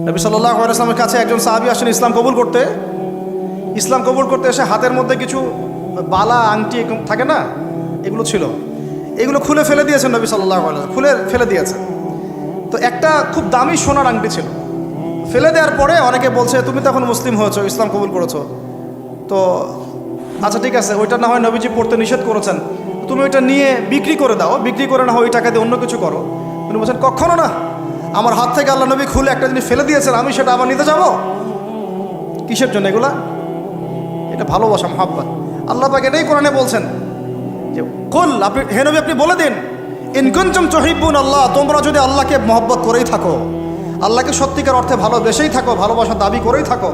নবী সাল্লাল্লাহু আলাইহি ওয়াসাল্লামের কাছে একজন সাহাবী আসেন ইসলাম কবুল করতে। ইসলাম কবুল করতে এসে হাতের মধ্যে কিছু বালা আংটি থাকে না, এগুলো ছিল, এগুলো খুলে ফেলে দিয়েছেন নবী সাল্লাল্লাহু আলাইহি ওয়াসাল্লাম, খুলে ফেলে দিয়েছেন। তো একটা খুব দামি সোনার আংটি ছিল, ফেলে দেওয়ার পরে অনেকে বলছে তুমি তো এখন মুসলিম হয়েছো, ইসলাম কবুল করেছো, তো আচ্ছা ঠিক আছে, ওইটা না হয় নবীজি পড়তে নিষেধ করেছেন, তুমি ওইটা নিয়ে বিক্রি করে দাও, বিক্রি করে না হয় ওই টাকা দিয়ে অন্য কিছু করো। তিনি বলছেন কখনো না, আমার হাত থেকে আল্লাহ নবী খুলে একটা জিনিস ফেলে দিয়েছেন, আমি সেটা আবার নিতে যাব? কিসের জন্য এগুলা? এটা ভালোবাসা, মহাব্বত। আল্লাহ পাক এটাই কোরআনে বলছেন যে কুল, আপনি হে নবী আপনি বলে দিন, ইন কুনতুম তুহিব্বুন আল্লাহ, তোমরা যদি আল্লাহকে মহব্বত করেই থাকো, আল্লাহকে সত্যিকার অর্থে ভালোবেসেই থাকো, ভালোবাসা দাবি করেই থাকো,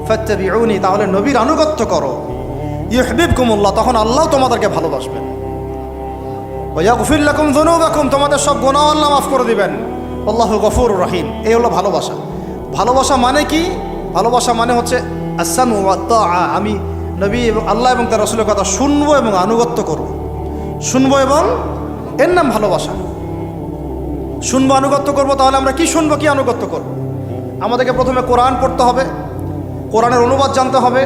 ফাত্তাবিউনি, তাহলে নবীর আনুগত্য করো, ইউহিব্বুকুমুল্লাহ, তখন আল্লাহ তোমাদেরকে ভালোবাসবেন, ওয়া ইয়াগফির লাকুম যুনুবাকুম, তোমাদের সব গুনাহ আল্লাহ মাফ করে দিবেন, আল্লাহু গফুরুর রহিম। এই হলো ভালোবাসা। ভালোবাসা মানে কি? ভালোবাসা মানে হচ্ছে আসসামু ওয়া তাআ, আমি নবী এবং আল্লাহ এবং তার রাসূলের কথা শুনবো এবং আনুগত্য করব, শুনবো এবং এর নাম ভালোবাসা। শুনবো আনুগত্য করব, তাহলে আমরা কি শুনবো কি আনুগত্য করব? আমাদেরকে প্রথমে কোরআন পড়তে হবে, কোরআনের অনুবাদ জানতে হবে,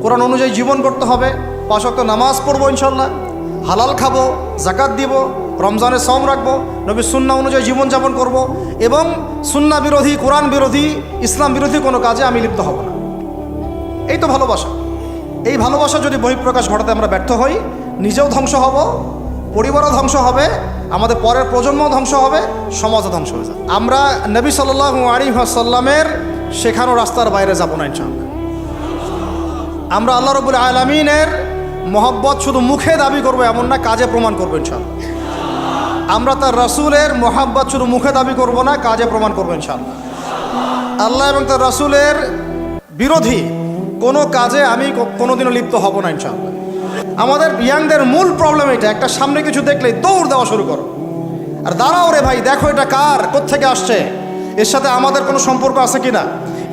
কোরআন অনুযায়ী জীবন করতে হবে, 5 ওয়াক্ত নামাজ পড়বো ইনশাল্লাহ, হালাল খাবো, যাকাত দিব, রমজানের সওম রাখবো, নবীর সুন্নাহ অনুযায়ী জীবনযাপন করব, এবং সুন্নাহ বিরোধী, কোরআন বিরোধী, ইসলাম বিরোধী কোনো কাজে আমি লিপ্ত হব না। এই তো ভালোবাসা। এই ভালোবাসা যদি বহিঃপ্রকাশ ঘটাতে আমরা ব্যর্থ হই, নিজেও ধ্বংস হব, পরিবারও ধ্বংস হবে, আমাদের পরের প্রজন্মও ধ্বংস হবে, সমাজও ধ্বংস হয়ে যাবে। আমরা নবী সাল্লাল্লাহু আলাইহি ওয়াসাল্লামের শেখানো রাস্তার বাইরে যাব না ইনশাআল্লাহ। আমরা আল্লাহ রাব্বুল আলামিনের মহব্বত শুধু মুখে দাবি করবো এমন না, কাজে প্রমাণ করবো ইনশাআল্লাহ। আমরা তার রাসূলের মহব্বত শুধু মুখে দাবি করব না, কাজে প্রমাণ করবো ইনশাআল্লাহ। আল্লাহ এবং তার রাসূলের বিরোধী কোনো কাজে আমি কোনোদিনও লিপ্ত হব না ইনশাআল্লাহ। আমাদের ইয়াংদের মূল প্রবলেম এটা, একটা সামনে কিছু দেখলেই দৌড় দেওয়া শুরু করো, আর দাঁড়াও রে ভাই, দেখো এটা কার, কোত্থেকে আসছে, এর সাথে আমাদের কোনো সম্পর্ক আছে কিনা,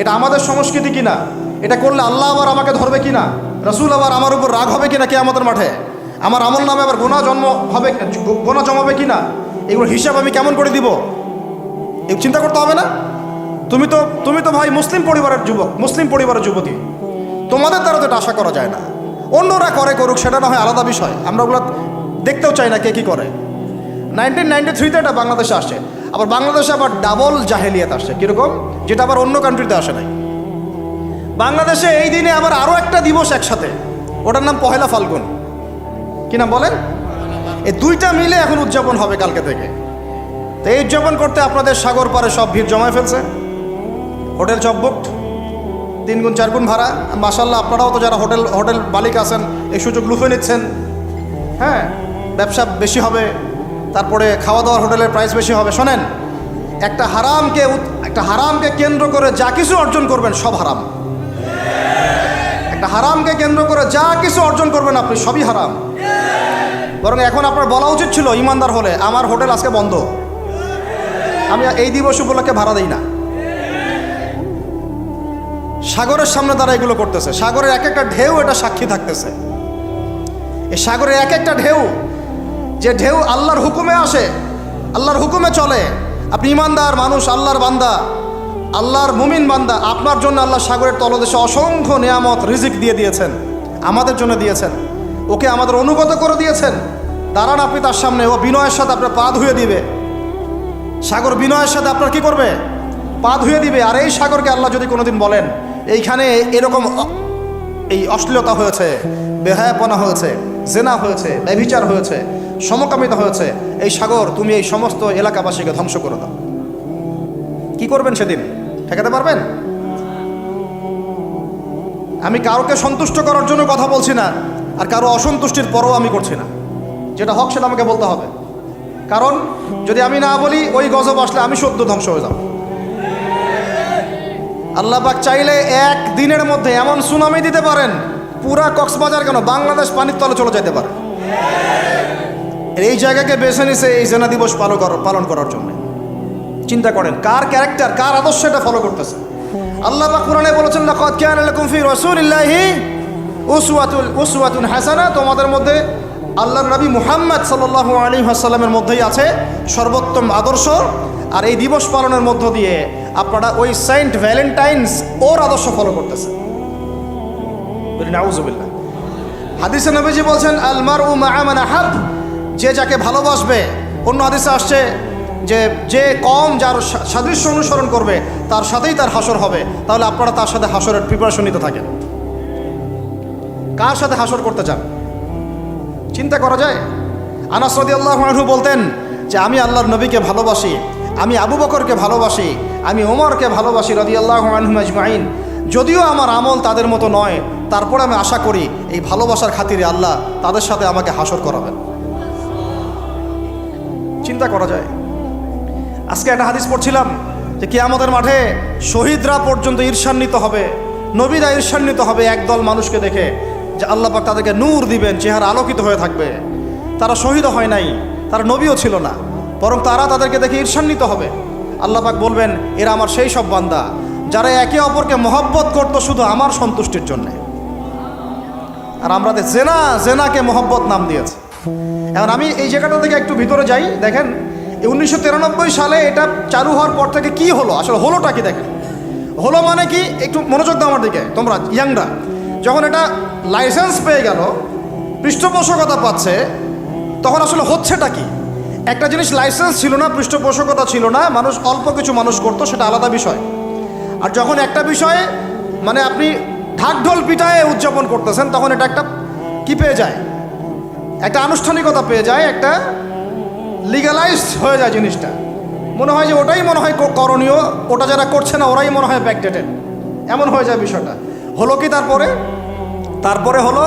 এটা আমাদের সংস্কৃতি কিনা, এটা করলে আল্লাহ আবার আমাকে ধরবে কিনা, রাসূল আবার আমার উপর রাগ হবে কিনা কিয়ামতের মাঠে, আমার আমল নামে আবার গুনাহ জমাবে কিনা, এগুলোর হিসাব আমি কেমন করে দিব, এই চিন্তা করতে হবে না? তুমি তো ভাই মুসলিম পরিবারের যুবক, মুসলিম পরিবারের যুবতী, তোমাদের দ্বারা তো এটা আশা করা যায় না। অন্যরা করুক, সেটা না হয় আলাদা বিষয়, আমরা ওগুলো দেখতেও চাই না কে কী করে। 1993-তে এটা বাংলাদেশে আসছে, আবার বাংলাদেশে আবার ডাবল জাহেলিয়াত আসছে, কীরকম, যেটা আবার অন্য কান্ট্রিতে আসে নাই। বাংলাদেশে এই দিনে আবার আরও একটা দিবস একসাথে, ওটার নাম পহেলা ফাল্গুন। কি নাম বলেন? এই দুইটা মিলে এখন উদযাপন হবে কালকে থেকে। তো এই উদযাপন করতে আপনাদের সাগর পারে সব ভিড় জমায় ফেলছে, হোটেল সব বুকড, 3 গুণ 4 গুণ ভাড়া। মাশাআল্লাহ, আপনারাও তো যারা হোটেল মালিক আছেন এই সুযোগ লুফে নিচ্ছেন। হ্যাঁ, ব্যবসা বেশি হবে, তারপরে খাওয়া দাওয়ার হোটেলের প্রাইস বেশি হবে। শোনেন, একটা হারামকে কেন্দ্র করে যা কিছু অর্জন করবেন সব হারাম। একটা হারামকে কেন্দ্র করে যা কিছু অর্জন করবেন আপনি, সবই হারাম। বরং এখন আপনার বলা উচিত ছিল, ইমানদার হলে, আমার হোটেল আজকে বন্ধ, আমি এই দিবস উপলক্ষে ভাড়া দিই না। সাগরের সামনে তারা এগুলো করতেছে, সাগরের এক একটা ঢেউ এটা সাক্ষী থাকতেছে। এই সাগরের এক একটা ঢেউ, যে ঢেউ আল্লাহর হুকুমে আসে, আল্লাহর হুকুমে চলে। আপনি ইমানদার মানুষ, আল্লাহর বান্দা, আল্লাহর মুমিন বান্দা, আপনার জন্য আল্লাহ সাগরের তলদেশে অসংখ্য নিয়ামত রিজিক দিয়ে দিয়েছেন, আমাদের জন্য দিয়েছেন, ওকে আমাদের অনুগত করে দিয়েছেন। দাঁড়ান আপনি তার সামনে, ও বিনয়ের সাথে আপনার পা ধুয়ে দিবে। সাগর বিনয়ের সাথে আপনার কি করবে? পা ধুয়ে দিবে। আর এই সাগরকে আল্লাহ যদি কোনোদিন বলেন এইখানে এরকম এই অশ্লীলতা হয়েছে, বেহায়াপনা হয়েছে, জেনা হয়েছে, ব্যভিচার হয়েছে, সমকামিতা হয়েছে, এই সাগর তুমি এই সমস্ত এলাকাবাসীকে ধ্বংস করে দাও, কি করবেন সেদিন? ঠেকাতে পারবেন? আমি কাউকে সন্তুষ্ট করার জন্য কথা বলছি না, আর কারো অসন্তুষ্টির পরও আমি করছি না। যেটা হক সেটা আমাকে বলতে হবে, কারণ যদি আমি না বলি ওই গজব আসলে আমি সদ্য ধ্বংস হয়ে যাব। আল্লাহ পাক চাইলে এক দিনের মধ্যে এমন সুনামি দিতে পারেন, পুরা কক্সবাজার কেন বাংলাদেশ পানির তলে চলে যেতে পারে। এই জায়গাকে বেছে নিছে এই জেনা দিবস পালন করার জন্য। চিন্তা করেন কার ক্যারেক্টার, কার আদর্শ এটা ফলো করতেছে। আল্লাহ পাক কোরআনে বলেছেন, লাকাদ কানা লাকুম ফি রাসূলিল্লাহি উসওয়াতুন হাসানা, তোমাদের মধ্যে আল্লাহর নবী মুহাম্মদ সাল্লাল্লাহু আলাইহি ওয়াসাল্লামের মধ্যেই আছে সর্বোত্তম আদর্শ। আর এই দিবস পালনের মধ্য দিয়ে আপনারা ওই সেন্ট ভ্যালেন্টাইন্স ওর আদর্শ ফলো করতেছেন। নাউজুবিল্লাহ। হাদিসে নবীজি বলছেন আল মারউ মা'a মান আহাব, যে যাকে ভালোবাসবে। অন্য হাদিসে আসছে যে কম যার সাদৃশ্য অনুসরণ করবে তার সাথেই তার হাসর হবে। তাহলে আপনারা তার সাথে হাসরের প্রিপারেশন নিতে থাকেন। কার সাথে হাসর করতে চান চিন্তা করা যায়। আনাস রাদিয়াল্লাহু আনহু বলতেন যে আমি আল্লাহর নবীকে ভালোবাসি, আমি আবু বকরকে ভালোবাসি, আমি ওমরকে ভালোবাসি রাদিয়াল্লাহু আনহুম আজমাইন। যদিও আমার আমল তাদের মতো নয়, তারপরে আমি আশা করি এই ভালোবাসার খাতিরে আল্লাহ তাদের সাথে আমাকে হাসর করাবেন। চিন্তা করা যায়। আজকে একটা হাদিস পড়ছিলাম যে কিয়ামতের মাঠে শহীদরা পর্যন্ত ঈর্ষান্বিত হবে, নবীরা ঈর্ষান্বিত হবে একদল মানুষকে দেখে, যে আল্লাহ পাক তাদেরকে নূর দিবেন, চেহারা আলোকিত হয়ে থাকবে। তারা শহীদও হয় নাই, তারা নবীও ছিল না, বরং তারা তাদেরকে দেখে ঈর্ষান্বিত হবে। আল্লাহ পাক বলবেন এরা আমার সেই সব বান্দা যারা একে অপরকে মহব্বত করতো শুধু আমার সন্তুষ্টির জন্যে। আর আমরা জেনাকে মহব্বত নাম দিয়েছে। এখন আমি এই জায়গাটা থেকে একটু ভিতরে যাই। দেখেন 1993 সালে এটা চালু হওয়ার পর থেকে কি হলো, আসলে হলোটা কি দেখেন। হলো মানে কি, একটু মনোযোগ দাও আমার দিকে তোমরা ইয়াংরা। যখন এটা লাইসেন্স পেয়ে গেল, পৃষ্ঠপোষকতা পাচ্ছে, তখন আসলে হচ্ছেটা কি। একটা জিনিস লাইসেন্স ছিল না, পৃষ্ঠপোষকতা ছিল না, মানুষ অল্প কিছু মানুষ করতো, সেটা আলাদা বিষয়। আর যখন একটা বিষয়ে মানে আপনি ঢাকঢোল পিটায়ে উদযাপন করতেছেন, তখন এটা একটা কি পেয়ে যায়, একটা আনুষ্ঠানিকতা পেয়ে যায়, একটা লিগালাইজড হয়ে যায় জিনিসটা। মনে হয় যে ওটাই মনে হয় করণীয়, ওটা যারা করছে না ওরাই মনে হয় ব্যাকডেটেড, এমন হয়ে যায় বিষয়টা। হলো কি তারপরে হলো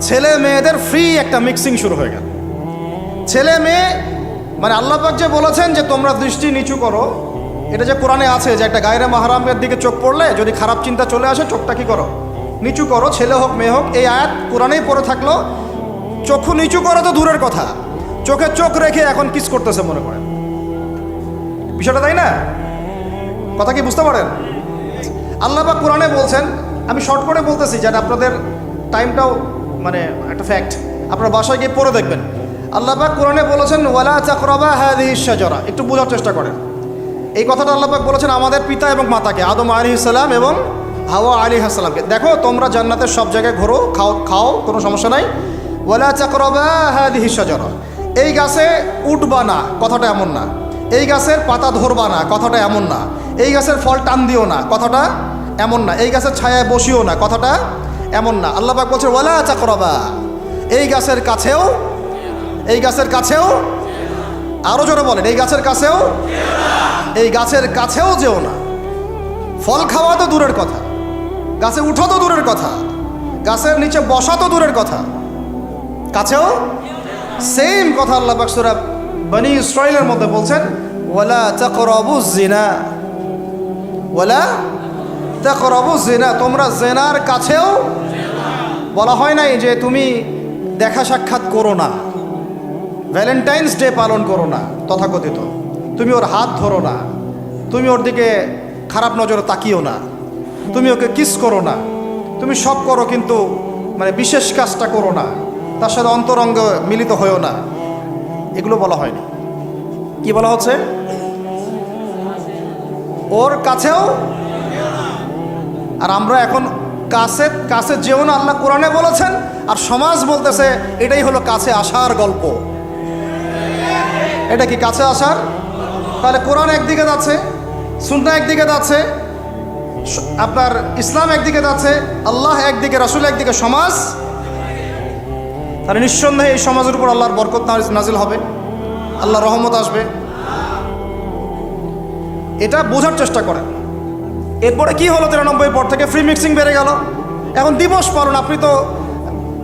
ছেলে মেয়েদের ফ্রি একটা মিক্সিং শুরু হয়ে গেল। ছেলে মেয়ে মানে আল্লাহ পাক যে বলেছেন যে তোমরা দৃষ্টি নিচু করো, এটা যে কোরআনে আছে যে একটা গায়রে মাহরামের দিকে চোখ পড়লে যদি খারাপ চিন্তা চলে আসে চোখটা কি করো, নিচু করো, ছেলে হোক মেয়ে হোক। এই আয়াত কোরআনেই পড়ে থাকলো। চক্ষু নিচু করো তো দূরের কথা, চোখে চোখ রেখে এখন কিস করতেছে মনে করেন, বিষয়টা তাই না? কথা কি বুঝতে পারেন? আল্লাহ পাক কোরআনে বলছেন, আমি শর্ট করে বলতেছি যেটা আপনাদের টাইমটাও মানে একটা ফ্যাক্ট, আপনার বাসায় গিয়ে পড়ে দেখবেন। আল্লাহ পাক কোরআনে বলেছেন ওয়ালা তাকরাবা হাযিহিশ শাজারা। একটু বোঝার চেষ্টা করেন। এই কথাটা আল্লাহ পাক বলেছেন আমাদের পিতা এবং মাতাকে, আদম আলাইহিস সালাম এবং হাওয়া আলাইহিস সালামকে। দেখো তোমরা জান্নাতের সব জায়গায় ঘোরো, খাও, কোনো সমস্যা নাই। ওয়ালা তাকরাবা হাযিহিশ শাজারা, এই গাছে উঠবা না, কথাটা এমন না। এই গাছের পাতা ধরবা না, কথাটা এমন না। এই গাছের ফল টান দিও না, কথাটা এমন না। এই গাছের ছায়ায় বসিও না, কথাটা এমন না। আল্লাহ পাক বলছে ওয়ালা তাকরাবা, এই গাছের কাছেও আরো জোরে বলেন, এই গাছের কাছেও যেও না। ফল খাওয়া তো দূরের কথা, গাছে উঠা তো দূরের কথা, গাছের নিচে বসা তো দূরের কথা, কাছেও সেম কথা আল্লাহ পাক সূরা বনী ইসরাঈলের মধ্যে বলছেন ওয়ালা তাকরাবুজ জিনা, তোমরা জিনার কাছেও। বলা হয় নাই যে তুমি দেখা সাক্ষাৎ করো না, ভ্যালেন্টাইন্স ডে পালন করো না তথাকথিত, তুমি ওর হাত ধরো না, তুমি ওর দিকে খারাপ নজরে তাকিও না, তুমি ওকে কিস করো না, তুমি সব করো কিন্তু মানে বিশেষ কাজটা করো না, তার সাথে অন্তরঙ্গ মিলিত হয়েও না, এগুলো বলা হয়নি। কি বলা হচ্ছে? ওর কাছেও। আর আমরা এখন কাছে যেও না আল্লাহ কোরআনে বলেছেন, আর সমাজ বলতেছে এটাই হলো কাছে আসার গল্প। এটা কি কাছে আসার? তাহলে কোরআন একদিকে যাচ্ছে, সুন্নাহ একদিকে যাচ্ছে, আপনার ইসলাম একদিকে যাচ্ছে, আল্লাহ একদিকে, রাসূল একদিকে, সমাজ। তাহলে নিঃসন্দেহে এই সমাজের উপর আল্লাহর বরকত নাজিল হবে, আল্লাহর রহমত আসবে। এটা বোঝার চেষ্টা করেন। এরপরে কি হলো 93 পর থেকে ফ্রি মিক্সিং বেড়ে গেল। এখন দিবস পালন, আপনি তো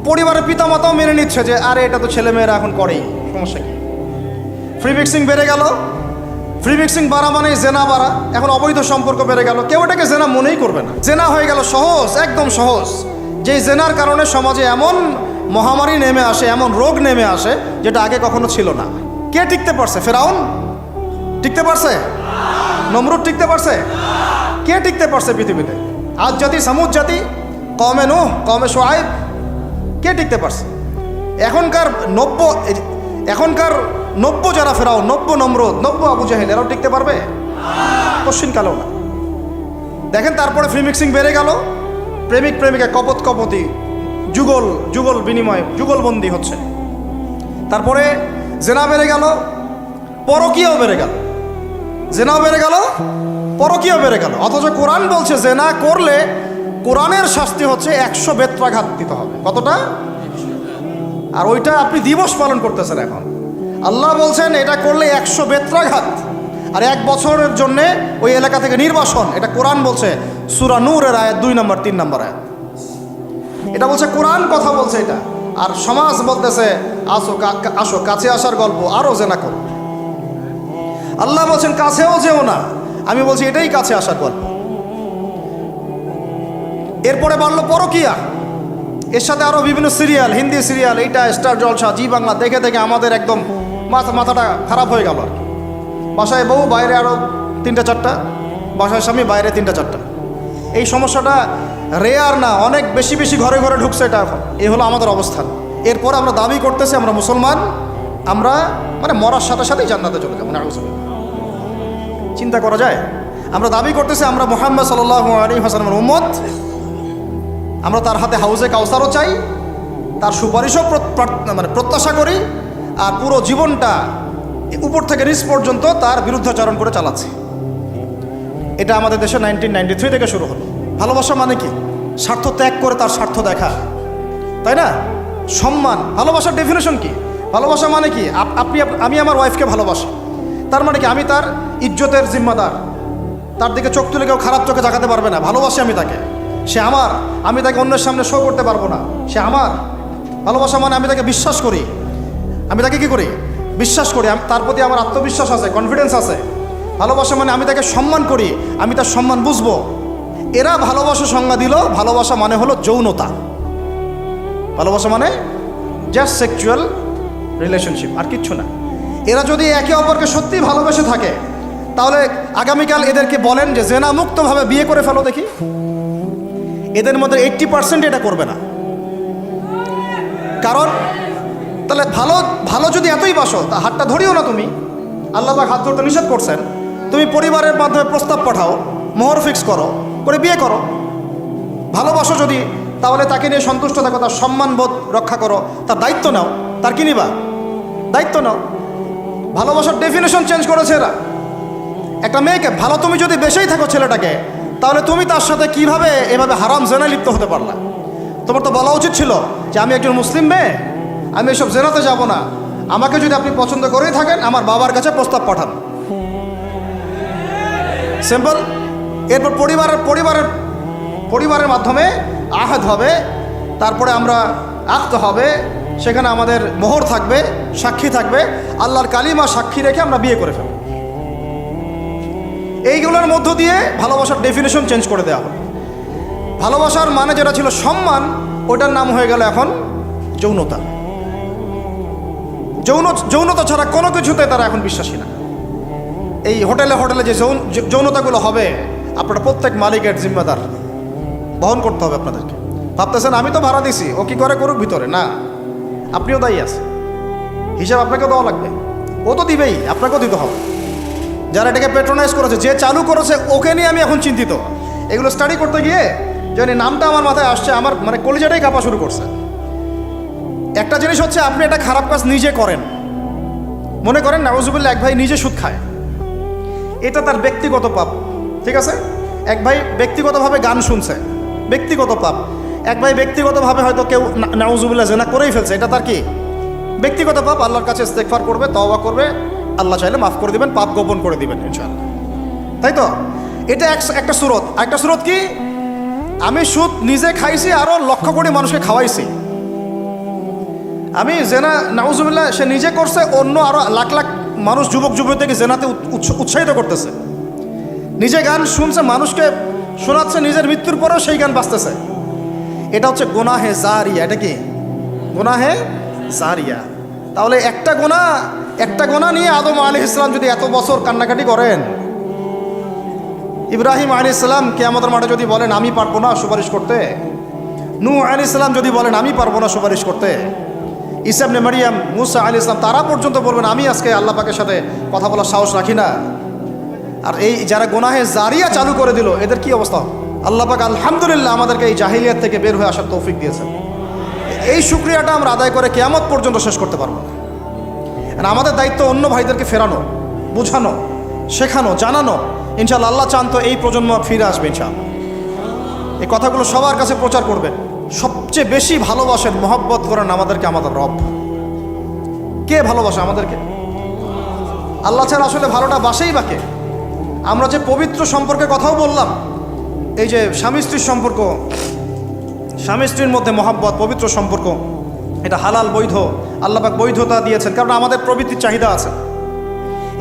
পরিবারের পিতামাতাও মেনে নিচ্ছে যে আরে এটা তো ছেলেমেয়েরা এখন করেই, সমস্যা কি? ফ্রি মিক্সিং বেড়ে গেল। ফ্রি মিক্সিং বাড়া মানেই জেনা বাড়া। এখন অবৈধ সম্পর্ক বেড়ে গেল, কেউ এটাকে জেনা মনেই করবে না। জেনা হয়ে গেল সহজ, একদম সহজ। যেই জেনার কারণে সমাজে এমন মহামারী নেমে আসে, এমন রোগ নেমে আসে যেটা আগে কখনো ছিল না। কে টিকতে পারছে? ফেরাউন টিকতে পারছে? নমরুদ টিকতে পারছে? কে টিকতে পারছে পৃথিবীতে? আদ জাতি, সামুদ জাতি, কওমে নূহ, কওমে শুআয়ব, কে টিকতে পারছে? এখনকার 90 যারা ফেরাও, 90 নমরুদ, 90 আবু জাহেল, এরাও টিকতে পারবে? কোশ্চিন কালেও না। দেখেন তারপরে ফ্রি মিক্সিং বেড়ে গেল, প্রেমিক প্রেমিকা কপত কপতি, যুগল যুগল বিনিময়, যুগলবন্দি হচ্ছে। তারপরে জেনা বেড়ে গেল, পরকীয়াও বেড়ে গেল। জেনাও বেড়ে গেল, পরকীয়াও বেড়ে গেল। অথচ কোরআন বলছে জেনা করলে কোরআনের শাস্তি হচ্ছে 100 বেত্রাঘাত দিতে হবে। কতটা? আর ওইটা আপনি দিবস পালন করতেছেন এখন। আল্লাহ বলছেন এটা করলে 100 বেত্রাঘাত, আর 1 বছরের জন্যে ওই এলাকা থেকে নির্বাসন। এটা কোরআন বলছে, সূরা নূরের আয়াত 2 নম্বর 3 নম্বর আয়াত। এটা বলছে কোরআন, কথা বলছে এটা। আর সমাজ বলতেছে আসো আসো কাছে আসার গল্প, আরও জেনা করো। আল্লাহ বলছেন কাছেও যেও না, আমি বলছি এটাই কাছে আসার গল্প। এরপরে বাড়লো পরকীয়া, এর সাথে আরও বিভিন্ন সিরিয়াল, হিন্দি সিরিয়াল, এইটা স্টার জলসা, জি বাংলা দেখে দেখে আমাদের একদম মাথাটা খারাপ হয়ে গেল। বাসায় বউ, বাইরে আরও 3টা 4টা, বাসায় স্বামী, বাইরে 3টা 4টা। এই সমস্যাটা রেয়ার না, অনেক বেশি বেশি ঘরে ঘরে ঢুকছে এটা এখন। এই হলো আমাদের অবস্থান। এরপর আমরা দাবি করতেছি আমরা মুসলমান, আমরা মানে মরার সাথে সাথেই জান্নাতে চলে যাবো। চিন্তা করা যায়? আমরা দাবি করতেছি আমরা মুহাম্মদ সাল্লাল্লাহু আলাইহি ওয়াসাল্লামের উম্মত, আমরা তার হাতে হাউজে কাউসারও চাই, তার সুপারিশও মানে প্রত্যাশা করি, আর পুরো জীবনটা উপর থেকে নিচ পর্যন্ত তার বিরুদ্ধাচরণ করে চালাচ্ছি। এটা আমাদের দেশে 1993 থেকে শুরু হলো। ভালোবাসা মানে কি? স্বার্থ ত্যাগ করে তার স্বার্থ দেখা, তাই না? সম্মান, ভালোবাসার ডেফিনেশন কি? ভালোবাসা মানে কি? আমি আমার ওয়াইফকে ভালোবাসি, তার মানে কি আমি তার ইজ্জতের জিম্মাদার, তার দিকে চোখ তুলে কেউ খারাপ চোখে তাকাতে পারবে না। ভালোবাসি আমি তাকে, সে আমার, আমি তাকে অন্যের সামনে শো করতে পারবো না, সে আমার। ভালোবাসা মানে আমি তাকে বিশ্বাস করি, আমি তাকে কি করি? বিশ্বাস করি, তার প্রতি আমার আত্মবিশ্বাস আছে, কনফিডেন্স আছে। ভালোবাসা মানে আমি তাকে সম্মান করি, আমি তার সম্মান বুঝবো। এরা ভালোবাসা সংজ্ঞা দিল, ভালোবাসা মানে হলো যৌনতা। ভালোবাসা মানে জাস্ট সেক্সুয়াল রিলেশনশিপ, আর কিচ্ছু না। এরা যদি একে অপরকে সত্যি ভালোবেসে থাকে, তাহলে আগামীকাল এদেরকে বলেন যে জেনা মুক্তভাবে বিয়ে করে ফেলো দেখি, এদের মধ্যে 80% এটা করবে না। কারণ তাহলে ভালো যদি এতই বাসো, তা হাতটা ধরিও না তুমি। আল্লাহ পাক হাত ধরতে নিষেধ করছেন। তুমি পরিবারের মাধ্যমে প্রস্তাব পাঠাও, মোহর ফিক্স করো, করে বিয়ে করো। ভালোবাসো যদি, তাহলে তাকে নিয়ে সন্তুষ্ট থাকো, তার সম্মানবোধ রক্ষা করো, তার দায়িত্ব নাও। তার কি নিবা? দায়িত্ব নাও। ভালোবাসার ডেফিনেশন চেঞ্জ করেছে এরা। একটা মেয়েকে ভালো তুমি যদি বেশেই থাকো ছেলেটাকে, তাহলে তুমি তার সাথে কিভাবে এভাবে হারাম জেনায় লিপ্ত হতে পারলা? তোমার তো বলা উচিত ছিল যে আমি একজন মুসলিম মেয়ে, আমি এসব জেনাতে যাব না। আমাকে যদি আপনি পছন্দ করেই থাকেন, আমার বাবার কাছে প্রস্তাব পাঠান। সিম্পল। এরপর পরিবারের মাধ্যমে আহাদ হবে, তারপরে আমরা আক্ত হবে, সেখানে আমাদের মোহর থাকবে, সাক্ষী থাকবে, আল্লাহর কালিমা সাক্ষী রেখে আমরা বিয়ে করে ফেলব। এইগুলোর মধ্য দিয়ে ভালোবাসার ডেফিনেশন চেঞ্জ করে দেওয়া হবে। ভালোবাসার মানে যেটা ছিল সম্মান, ওটার নাম হয়ে গেল এখন যৌনতা। যৌনতা ছাড়া কোনো কিছুতে তারা এখন বিশ্বাসী না। এই হোটেলে যে যৌনতাগুলো হবে, আপনারা প্রত্যেক মালিকের জিম্মাদার, বহন করতে হবে আপনাদেরকে। ভাবতেছেন আমি তো ভাড়া দিছি, ও কি করে করুক ভিতরে, না, আপনিও দায়ী আছে, হিসাব আপনাকেও দেওয়া লাগবে। ও তো দিবেই, আপনাকেও দিতে হবে। যারা এটাকে পেট্রোনাইজ করেছে, যে চালু করেছে, ওকে নিয়ে আমি এখন চিন্তিত। এগুলো স্টাডি করতে গিয়ে জানি নামটা আমার মাথায় আসছে, আমার মানে কলিজাটাই কাঁপা শুরু করছে। একটা জিনিস হচ্ছে আপনি একটা খারাপ কাজ নিজে করেন, মনে করেন নাউজুবিল্লাহ এক ভাই নিজে সুদ খায়, এটা তার ব্যক্তিগত পাপ, ঠিক আছে? এক ভাই ব্যক্তিগতভাবে গান শুনছে, ব্যক্তিগত পাপ। এক ভাই ব্যক্তিগতভাবে হয়তো কেউ নাউজুবিল্লাহ জেনা করেই ফেলছে, এটা তার কি ব্যক্তিগত পাপ। আল্লাহর কাছে ইস্তেগফার করবে, তওবা করবে, আল্লাহ চাইলে মাফ করে দিবেন, পাপ গোপন করে দিবেন ইনশাআল্লাহ, তাই তো? এটা একটা সুরত। একটা সুরত কি? আমি সুদ নিজে খাইছি, আরও লক্ষ কোটি মানুষকে খাওয়াইছি। আমি জেনা নাউজুবিল্লাহ সে নিজে করছে, অন্য আরও লাখ লাখ মানুষ, যুবক যুবতীকে জেনাতে উৎসাহিত করতেছে। নিজে গান শুনছে, মানুষকে শোনাচ্ছে, নিজের মৃত্যুর পরেও সেই গান বাজতেছে। এটা হচ্ছে গুনাহে জারিয়া। এটা কি? গুনাহে জারিয়া। তাহলে একটা গুনাহ নিয়ে আদম আলাইহিস সালাম যদি এত বছর কান্নাকাটি করেন, ইব্রাহিম আলাইহিস সালাম কিয়ামতের মাঠে যদি বলেন আমি পারবো না সুপারিশ করতে, নূহ আলাইহিস সালাম যদি বলেন আমি পারবো না সুপারিশ করতে, ঈসা ইবনে মারিয়াম, মুসা আলাইহিস সালাম, তারা পর্যন্ত বলবেন আমি আজকে আল্লাহ পাকের সাথে কথা বলার সাহস রাখি না। আর এই যারা গুনাহে জারিয়া চালু করে দিল, এদের কি অবস্থা? আল্লাহ পাক আলহামদুলিল্লাহ আমাদেরকে এই জাহিলিয়াত থেকে বের হয়ে আসার তৌফিক দিয়েছেন। এই শুকরিয়াটা আমরা আদায় করে কিয়ামত পর্যন্ত শেষ করতে পারবো না। আর আমাদের দায়িত্ব অন্য ভাইদেরকে ফেরানো, বোঝানো, শেখানো, জানানো। ইনশাআল্লাহ আল্লাহ চান তো এই প্রজন্ম ফিরে আসবে ইনশাআল্লাহ। এই কথাগুলো সবার কাছে প্রচার করবেন। সবচেয়ে বেশি ভালোবাসেন, মহব্বত করেন আমাদেরকে আমাদের রব। কে ভালোবাসে আমাদেরকে? আল্লাহ ছাড়া আসলে ভালোটা বাসেই বাকে। আমরা যে পবিত্র সম্পর্কের কথাও বললাম, এই যে স্বামী স্ত্রীর সম্পর্ক, স্বামী স্ত্রীর মধ্যে মহব্বত, পবিত্র সম্পর্ক, এটা হালাল, বৈধ। আল্লাহ পাক বৈধতা দিয়েছেন, কারণ আমাদের প্রবৃত্তির চাহিদা আছে।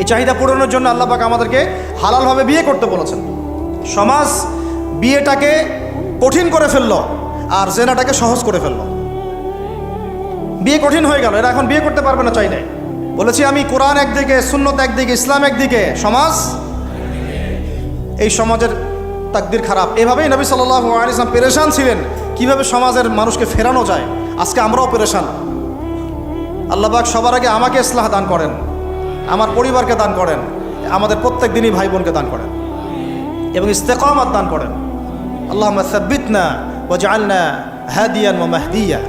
এই চাহিদা পূরণের জন্য আল্লাহ পাক আমাদেরকে হালালভাবে বিয়ে করতে বলেছেন। সমাজ বিয়েটাকে কঠিন করে ফেললো আর জেনাটাকে সহজ করে ফেললো। বিয়ে কঠিন হয়ে গেল, এরা এখন বিয়ে করতে পারবে না চাইলে। বলেছি আমি, কোরআন একদিকে, সুন্নত একদিকে, ইসলাম একদিকে, সমাজ, এই সমাজের তাকদির খারাপ। এভাবেই নবী সাল্লাল্লাহু আলাইহি ওয়াসাল্লাম পেরেশান ছিলেন কিভাবে সমাজের মানুষকে ফেরানো যায়। আজকে আমরাও পেরেশান। আল্লাহ পাক সবার আগে আমাকে ইসলাহ দান করেন, আমার পরিবারকে দান করেন, আমাদের প্রত্যেক দিনই ভাই বোনকে দান করেন এবং ইস্তেকামাত দান করেন। আল্লাহুম্মা সাব্বিতনা ওয়াজআলনা হাদিয়ান ওয়া মাহদিয়া।